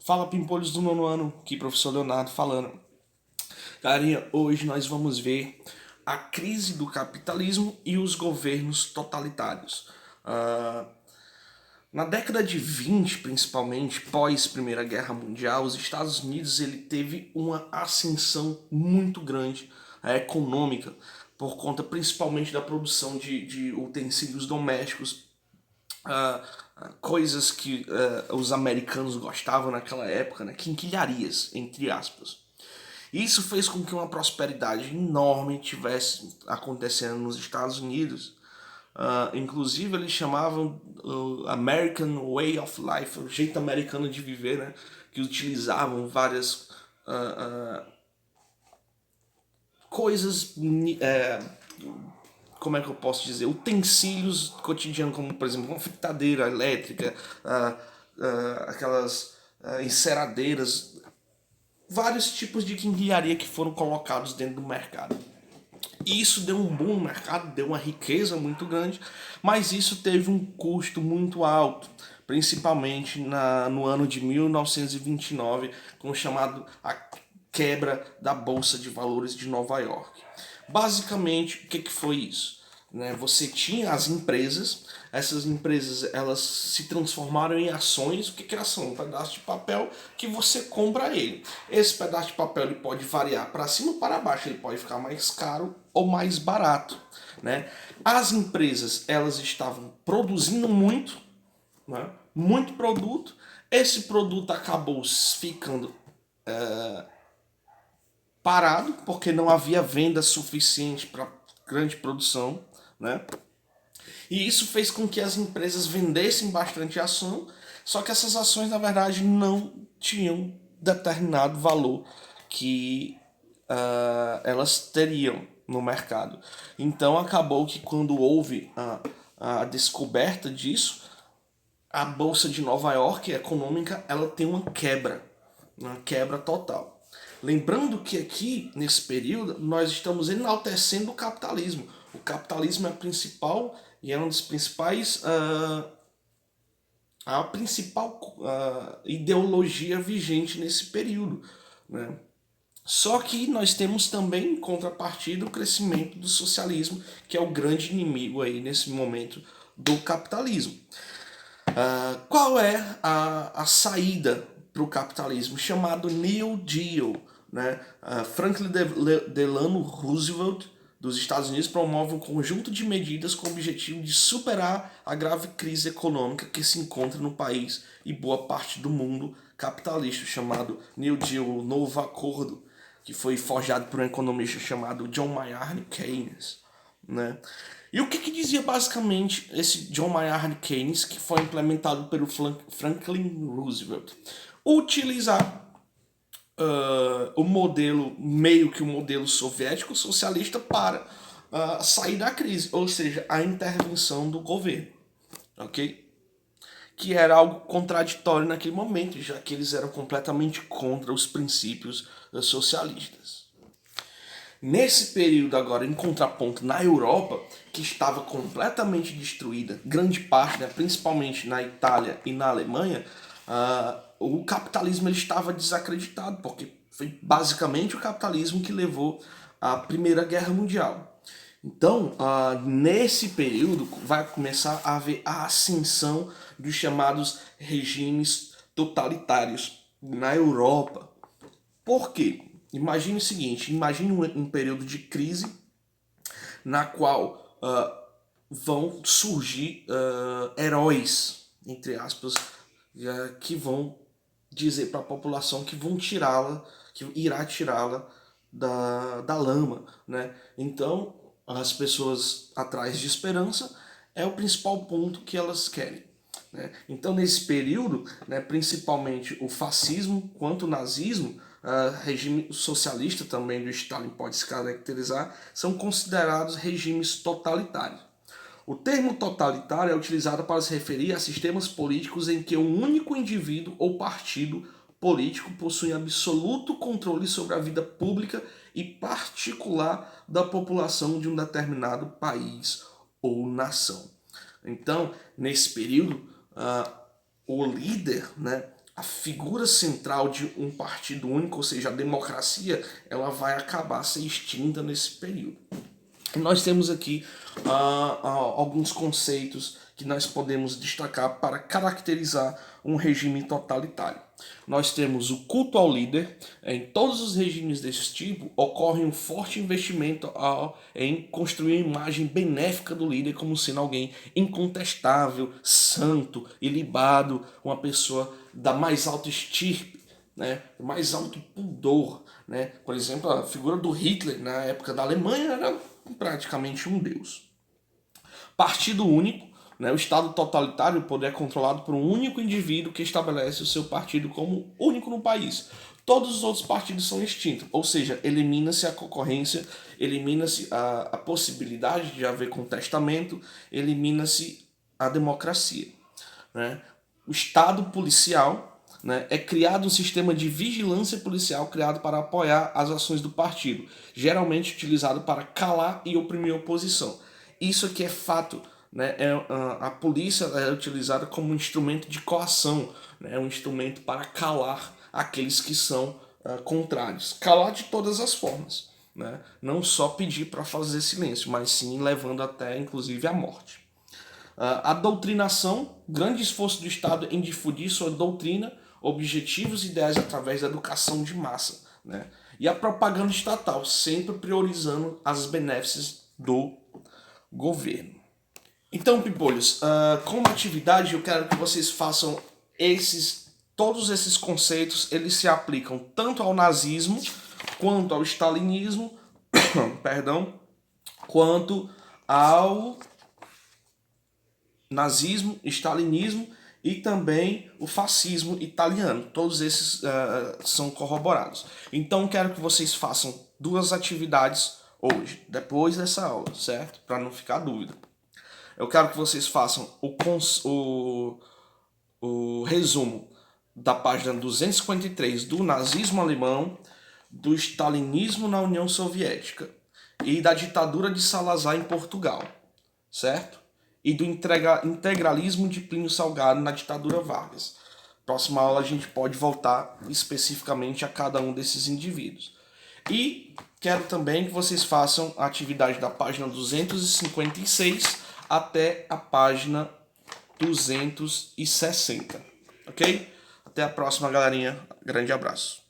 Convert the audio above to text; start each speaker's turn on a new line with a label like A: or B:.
A: Fala, Pimpolhos do nono ano, aqui professor Leonardo falando. Galerinha, hoje nós vamos ver a crise do capitalismo e os governos totalitários. Ah, Na década de 20, principalmente, pós Primeira Guerra Mundial, os Estados Unidos ele teve uma ascensão muito grande econômica, por conta principalmente da produção de utensílios domésticos, ah, coisas que os americanos gostavam naquela época, né? Quinquilharias, entre aspas. Isso fez com que uma prosperidade enorme tivesse acontecendo nos Estados Unidos. Inclusive eles chamavam American Way of Life, o jeito americano de viver, né? Que utilizavam várias coisas, como é que eu posso dizer, utensílios cotidianos, como por exemplo uma fritadeira elétrica, aquelas enceradeiras, vários tipos de quinquilharia que foram colocados dentro do mercado. E isso deu um boom no mercado, deu uma riqueza muito grande, mas isso teve um custo muito alto, principalmente no ano de 1929, com o chamado a quebra da Bolsa de Valores de Nova York. Basicamente, o que foi isso? Você tinha as empresas, essas empresas elas se transformaram em ações. O que é ação? Um pedaço de papel que você compra ele. Esse pedaço de papel ele pode variar para cima ou para baixo, ele pode ficar mais caro ou mais barato. Né? As empresas elas estavam produzindo muito, né? Muito produto. Esse produto acabou ficando parado porque não havia venda suficiente para grande produção, né? E isso fez com que as empresas vendessem bastante ação, só que essas ações na verdade não tinham determinado valor que elas teriam no mercado. Então acabou que quando houve a descoberta disso, a Bolsa de Nova York econômica ela tem uma quebra total. Lembrando que aqui, nesse período, nós estamos enaltecendo o capitalismo. O capitalismo é a principal e é uma das principais, a principal ideologia vigente nesse período. Né? Só que nós temos também, em contrapartida, o crescimento do socialismo, que é o grande inimigo aí nesse momento do capitalismo. Qual é a saída para o capitalismo? Chamado New Deal. Né? Franklin Delano Roosevelt, dos Estados Unidos, promove um conjunto de medidas com o objetivo de superar a grave crise econômica que se encontra no país e boa parte do mundo capitalista, chamado New Deal, o Novo Acordo, que foi forjado por um economista chamado John Maynard Keynes. Né? E o que dizia basicamente esse John Maynard Keynes, que foi implementado pelo Franklin Roosevelt? Utilizar o modelo, meio que o modelo soviético socialista para sair da crise, ou seja, a intervenção do governo, ok? Que era algo contraditório naquele momento, já que eles eram completamente contra os princípios socialistas. Nesse período agora, em contraponto, na Europa, que estava completamente destruída, grande parte, né, principalmente na Itália e na Alemanha, o capitalismo ele estava desacreditado, porque foi basicamente o capitalismo que levou à Primeira Guerra Mundial. Então, nesse período, vai começar a haver a ascensão dos chamados regimes totalitários na Europa. Por quê? Imagine o seguinte, imagine um período de crise na qual vão surgir heróis, entre aspas, que vão dizer para a população que vão tirá-la, que irá tirá-la da lama. Né? Então, as pessoas atrás de esperança é o principal ponto que elas querem. Né? Então, nesse período, né, principalmente o fascismo quanto o nazismo, regime socialista também do Stalin pode se caracterizar, são considerados regimes totalitários. O termo totalitário é utilizado para se referir a sistemas políticos em que um único indivíduo ou partido político possui absoluto controle sobre a vida pública e particular da população de um determinado país ou nação. Então, nesse período, o líder, né, a figura central de um partido único, ou seja, a democracia, ela vai acabar se extinta nesse período. E nós temos aqui alguns conceitos que nós podemos destacar para caracterizar um regime totalitário. Nós temos o culto ao líder. Em todos os regimes desse tipo, ocorre um forte investimento em construir uma imagem benéfica do líder como sendo alguém incontestável, santo, ilibado, uma pessoa da mais alta estirpe, né, mais alto pudor. Né? Por exemplo, a figura do Hitler na época da Alemanha era praticamente um deus. Partido único, né? O Estado totalitário, o poder é controlado por um único indivíduo que estabelece o seu partido como único no país. Todos os outros partidos são extintos, ou seja, elimina-se a concorrência, elimina-se a possibilidade de haver contestamento, elimina-se a democracia. Né? O Estado policial, né, é criado um sistema de vigilância policial criado para apoiar as ações do partido, geralmente utilizado para calar e oprimir a oposição. Isso aqui é fato. Né, a polícia é utilizada como um instrumento de coação, né, um instrumento para calar aqueles que são contrários. Calar de todas as formas. Né? Não só pedir para fazer silêncio, mas sim levando até inclusive à morte. A doutrinação, grande esforço do Estado em difundir sua doutrina, objetivos e ideias através da educação de massa. Né? E a propaganda estatal, sempre priorizando as benéficas do governo. Então, pimpolhos, como atividade eu quero que vocês façam todos esses conceitos, eles se aplicam tanto ao nazismo, quanto ao stalinismo, perdão, quanto ao nazismo, stalinismo e também o fascismo italiano. Todos esses são corroborados. Então quero que vocês façam 2 atividades hoje, depois dessa aula, certo? Para não ficar dúvida. Eu quero que vocês façam o resumo da página 253 do nazismo alemão, do stalinismo na União Soviética e da ditadura de Salazar em Portugal, certo? E do integralismo de Plínio Salgado na ditadura Vargas. Próxima aula a gente pode voltar especificamente a cada um desses indivíduos. E quero também que vocês façam a atividade da página 256 até a página 260, ok? Até a próxima, galerinha. Grande abraço.